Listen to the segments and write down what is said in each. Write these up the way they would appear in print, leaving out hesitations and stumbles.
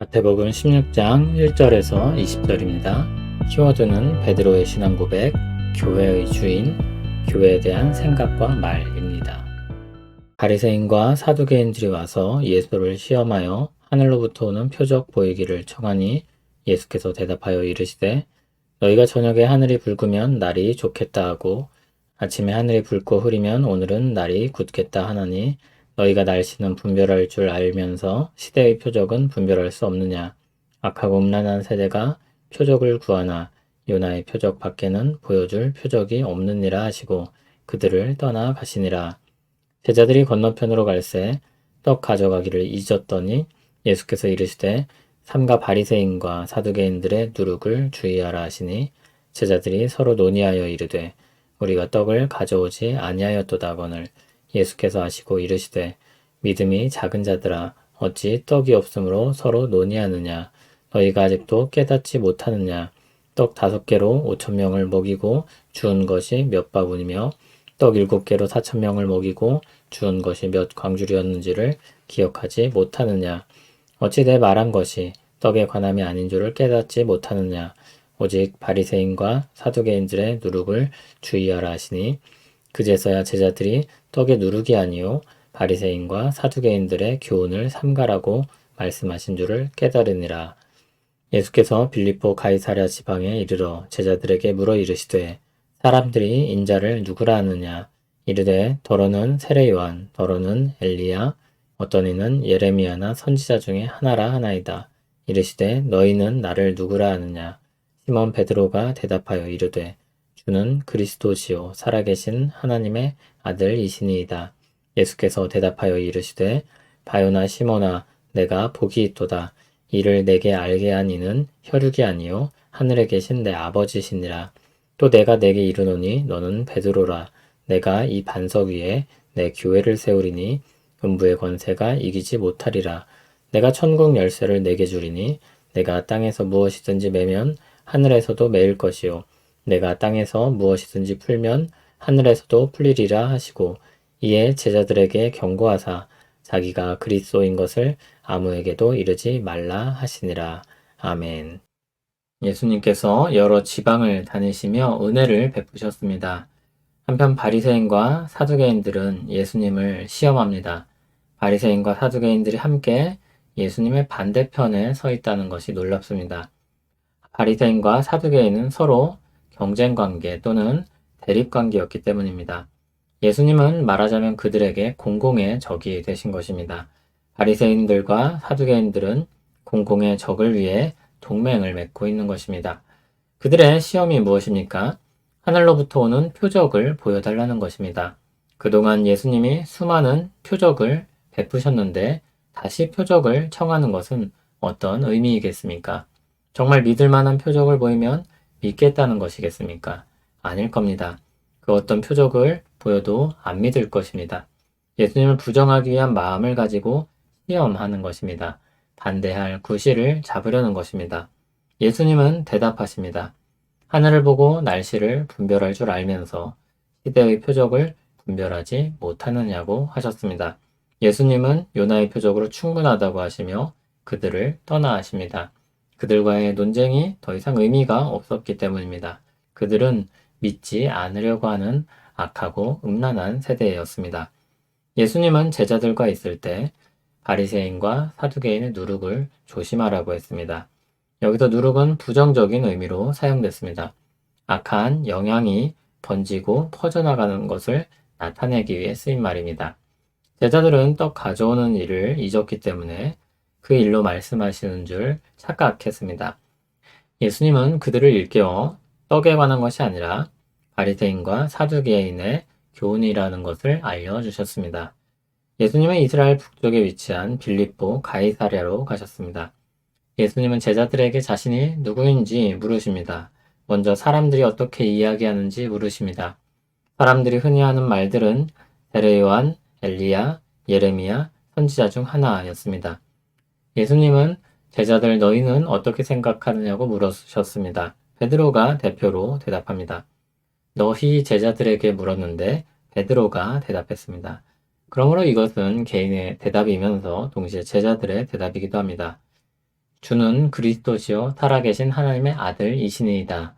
마태복음 16장 1절에서 20절입니다. 키워드는 베드로의 신앙 고백, 교회의 주인, 교회에 대한 생각과 말입니다. 바리새인과 사두개인들이 와서 예수를 시험하여 하늘로부터 오는 표적 보이기를 청하니 예수께서 대답하여 이르시되 너희가 저녁에 하늘이 붉으면 날이 좋겠다 하고 아침에 하늘이 붉고 흐리면 오늘은 날이 굳겠다 하나니 너희가 날씨는 분별할 줄 알면서 시대의 표적은 분별할 수 없느냐. 악하고 음란한 세대가 표적을 구하나 요나의 표적 밖에는 보여줄 표적이 없느니라 하시고 그들을 떠나 가시니라. 제자들이 건너편으로 갈새 떡 가져가기를 잊었더니 예수께서 이르시되 삼가 바리새인과 사두개인들의 누룩을 주의하라 하시니 제자들이 서로 논의하여 이르되 우리가 떡을 가져오지 아니하였도다거늘 예수께서 하시고 이르시되 믿음이 작은 자들아 어찌 떡이 없으므로 서로 논의하느냐 너희가 아직도 깨닫지 못하느냐 떡 5개로 5,000명을 먹이고 주운 것이 몇 바구니며 떡 7개로 4,000명을 먹이고 주운 것이 몇 광주리였는지를 기억하지 못하느냐 어찌 내 말한 것이 떡에 관함이 아닌 줄을 깨닫지 못하느냐 오직 바리새인과 사두개인들의 누룩을 주의하라 하시니 그제서야 제자들이 떡의 누룩이 아니요 바리새인과 사두개인들의 교훈을 삼가라고 말씀하신 줄을 깨달으니라. 예수께서 빌립보 가이사랴 지방에 이르러 제자들에게 물어 이르시되 사람들이 인자를 누구라 하느냐 이르되 더러는 세례 요한 더러는 엘리야 어떤 이는 예레미야나 선지자 중에 하나라 하나이다. 이르시되 너희는 나를 누구라 하느냐 시몬 베드로가 대답하여 이르되 주는 그리스도시요 살아계신 하나님의 아들이시니이다. 예수께서 대답하여 이르시되 바요나 시몬아 내가 복이 있도다. 이를 내게 알게 한 이는 혈육이 아니요 하늘에 계신 내 아버지시니라. 또 내가 내게 이르노니 너는 베드로라. 내가 이 반석 위에 내 교회를 세우리니 음부의 권세가 이기지 못하리라. 내가 천국 열쇠를 내게 주리니 내가 땅에서 무엇이든지 매면 하늘에서도 매일 것이요 내가 땅에서 무엇이든지 풀면 하늘에서도 풀리리라 하시고 이에 제자들에게 경고하사 자기가 그리스도인 것을 아무에게도 이르지 말라 하시니라. 아멘. 예수님께서 여러 지방을 다니시며 은혜를 베푸셨습니다. 한편 바리새인과 사두개인들은 예수님을 시험합니다. 바리새인과 사두개인들이 함께 예수님의 반대편에 서 있다는 것이 놀랍습니다. 바리새인과 사두개인은 서로 경쟁관계 또는 대립관계였기 때문입니다. 예수님은 말하자면 그들에게 공공의 적이 되신 것입니다. 바리새인들과 사두개인들은 공공의 적을 위해 동맹을 맺고 있는 것입니다. 그들의 시험이 무엇입니까? 하늘로부터 오는 표적을 보여달라는 것입니다. 그동안 예수님이 수많은 표적을 베푸셨는데 다시 표적을 청하는 것은 어떤 의미이겠습니까? 정말 믿을 만한 표적을 보이면 믿겠다는 것이겠습니까? 아닐 겁니다. 그 어떤 표적을 보여도 안 믿을 것입니다. 예수님을 부정하기 위한 마음을 가지고 시험하는 것입니다. 반대할 구실을 잡으려는 것입니다. 예수님은 대답하십니다. 하늘을 보고 날씨를 분별할 줄 알면서 시대의 표적을 분별하지 못하느냐고 하셨습니다. 예수님은 요나의 표적으로 충분하다고 하시며 그들을 떠나 하십니다. 그들과의 논쟁이 더 이상 의미가 없었기 때문입니다. 그들은 믿지 않으려고 하는 악하고 음란한 세대였습니다. 예수님은 제자들과 있을 때 바리새인과 사두개인의 누룩을 조심하라고 했습니다. 여기서 누룩은 부정적인 의미로 사용됐습니다. 악한 영향이 번지고 퍼져나가는 것을 나타내기 위해 쓰인 말입니다. 제자들은 떡 가져오는 일을 잊었기 때문에 그 일로 말씀하시는 줄 착각했습니다. 예수님은 그들을 일깨워 떡에 관한 것이 아니라 바리새인과 사두개인의 교훈이라는 것을 알려주셨습니다. 예수님은 이스라엘 북쪽에 위치한 빌립보 가이사랴로 가셨습니다. 예수님은 제자들에게 자신이 누구인지 물으십니다. 먼저 사람들이 어떻게 이야기하는지 물으십니다. 사람들이 흔히 하는 말들은 세례 요한, 엘리야, 예레미야, 선지자 중 하나였습니다. 예수님은 제자들 너희는 어떻게 생각하느냐고 물으셨습니다. 베드로가 대표로 대답합니다. 너희 제자들에게 물었는데 베드로가 대답했습니다. 그러므로 이것은 개인의 대답이면서 동시에 제자들의 대답이기도 합니다. 주는 그리스도시요 살아계신 하나님의 아들이시니이다.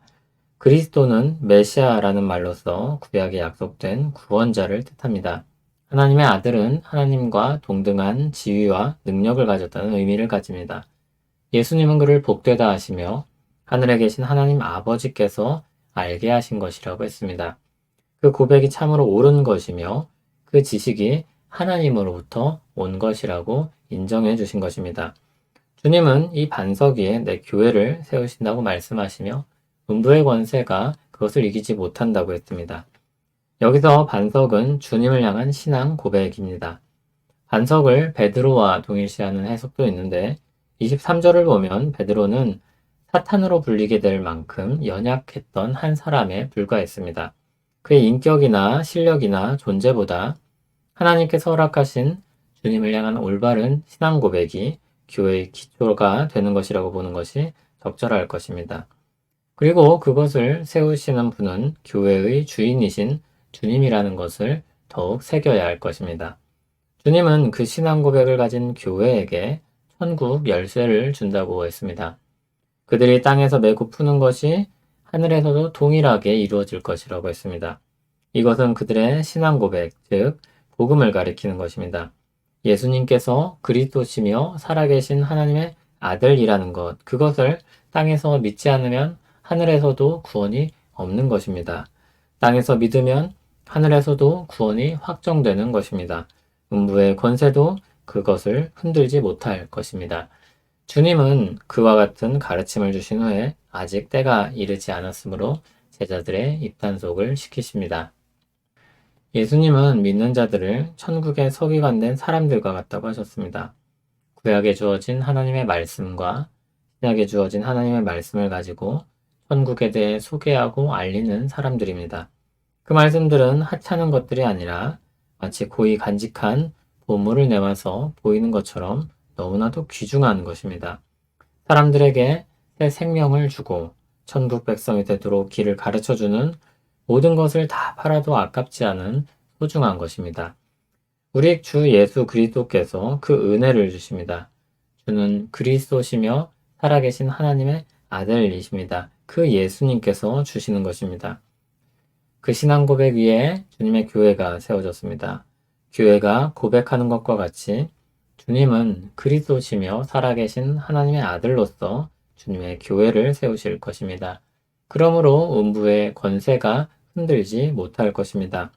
그리스도는 메시아라는 말로서 구약에 약속된 구원자를 뜻합니다. 하나님의 아들은 하나님과 동등한 지위와 능력을 가졌다는 의미를 가집니다. 예수님은 그를 복되다 하시며 하늘에 계신 하나님 아버지께서 알게 하신 것이라고 했습니다. 그 고백이 참으로 옳은 것이며 그 지식이 하나님으로부터 온 것이라고 인정해 주신 것입니다. 주님은 이 반석 위에 내 교회를 세우신다고 말씀하시며 음부의 권세가 그것을 이기지 못한다고 했습니다. 여기서 반석은 주님을 향한 신앙 고백입니다. 반석을 베드로와 동일시하는 해석도 있는데 23절을 보면 베드로는 사탄으로 불리게 될 만큼 연약했던 한 사람에 불과했습니다. 그의 인격이나 실력이나 존재보다 하나님께서 허락하신 주님을 향한 올바른 신앙 고백이 교회의 기초가 되는 것이라고 보는 것이 적절할 것입니다. 그리고 그것을 세우시는 분은 교회의 주인이신 주님이라는 것을 더욱 새겨야 할 것입니다. 주님은 그 신앙 고백을 가진 교회에게 천국 열쇠를 준다고 했습니다. 그들이 땅에서 메고 푸는 것이 하늘에서도 동일하게 이루어질 것이라고 했습니다. 이것은 그들의 신앙 고백, 즉 복음을 가리키는 것입니다. 예수님께서 그리스도시며 살아계신 하나님의 아들이라는 것, 그것을 땅에서 믿지 않으면 하늘에서도 구원이 없는 것입니다. 땅에서 믿으면 하늘에서도 구원이 확정되는 것입니다. 음부의 권세도 그것을 흔들지 못할 것입니다. 주님은 그와 같은 가르침을 주신 후에 아직 때가 이르지 않았으므로 제자들의 입단속을 시키십니다. 예수님은 믿는 자들을 천국에 서기관된 사람들과 같다고 하셨습니다. 구약에 주어진 하나님의 말씀과 신약에 주어진 하나님의 말씀을 가지고 천국에 대해 소개하고 알리는 사람들입니다. 그 말씀들은 하찮은 것들이 아니라 마치 고이 간직한 보물을 내와서 보이는 것처럼 너무나도 귀중한 것입니다. 사람들에게 새 생명을 주고 천국 백성이 되도록 길을 가르쳐주는 모든 것을 다 팔아도 아깝지 않은 소중한 것입니다. 우리 주 예수 그리스도께서 그 은혜를 주십니다. 주는 그리스도시며 살아계신 하나님의 아들이십니다. 그 예수님께서 주시는 것입니다. 그 신앙 고백 위에 주님의 교회가 세워졌습니다. 교회가 고백하는 것과 같이 주님은 그리스도시며 살아계신 하나님의 아들로서 주님의 교회를 세우실 것입니다. 그러므로 음부의 권세가 흔들지 못할 것입니다.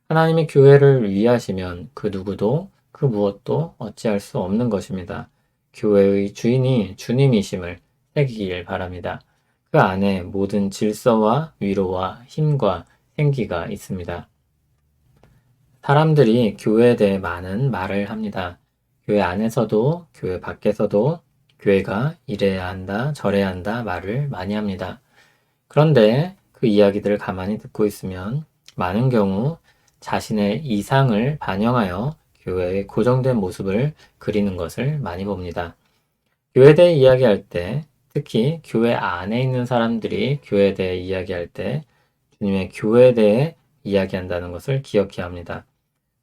하나님의 교회를 위하시면 그 누구도 그 무엇도 어찌할 수 없는 것입니다. 교회의 주인이 주님이심을 새기길 바랍니다. 그 안에 모든 질서와 위로와 힘과 생기가 있습니다. 사람들이 교회에 대해 많은 말을 합니다. 교회 안에서도 교회 밖에서도 교회가 이래야 한다, 저래야 한다 말을 많이 합니다. 그런데 그 이야기들을 가만히 듣고 있으면 많은 경우 자신의 이상을 반영하여 교회의 고정된 모습을 그리는 것을 많이 봅니다. 교회에 대해 이야기할 때, 특히 교회 안에 있는 사람들이 교회에 대해 이야기할 때 주님의 교회에 대해 이야기한다는 것을 기억해야 합니다.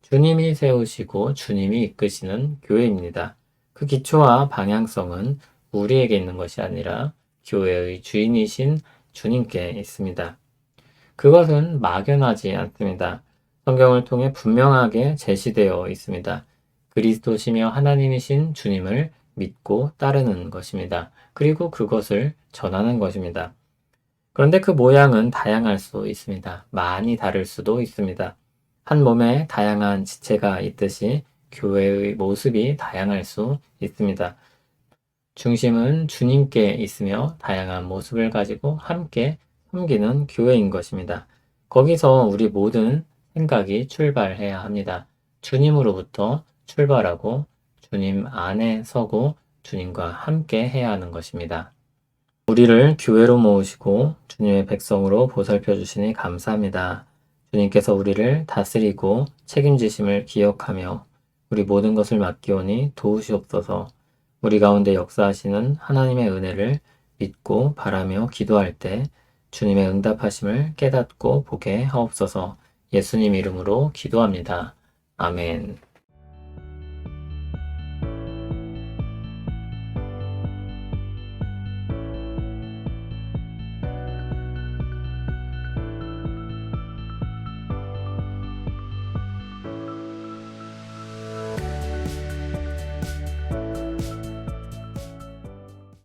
주님이 세우시고 주님이 이끄시는 교회입니다. 그 기초와 방향성은 우리에게 있는 것이 아니라 교회의 주인이신 주님께 있습니다. 그것은 막연하지 않습니다. 성경을 통해 분명하게 제시되어 있습니다. 그리스도시며 하나님이신 주님을 믿고 따르는 것입니다. 그리고 그것을 전하는 것입니다. 그런데 그 모양은 다양할 수 있습니다. 많이 다를 수도 있습니다. 한 몸에 다양한 지체가 있듯이 교회의 모습이 다양할 수 있습니다. 중심은 주님께 있으며 다양한 모습을 가지고 함께 섬기는 교회인 것입니다. 거기서 우리 모든 생각이 출발해야 합니다. 주님으로부터 출발하고 주님 안에 서고 주님과 함께 해야 하는 것입니다. 우리를 교회로 모으시고 주님의 백성으로 보살펴 주시니 감사합니다. 주님께서 우리를 다스리고 책임지심을 기억하며 우리 모든 것을 맡기오니 도우시옵소서. 우리 가운데 역사하시는 하나님의 은혜를 믿고 바라며 기도할 때 주님의 응답하심을 깨닫고 보게 하옵소서. 예수님 이름으로 기도합니다. 아멘.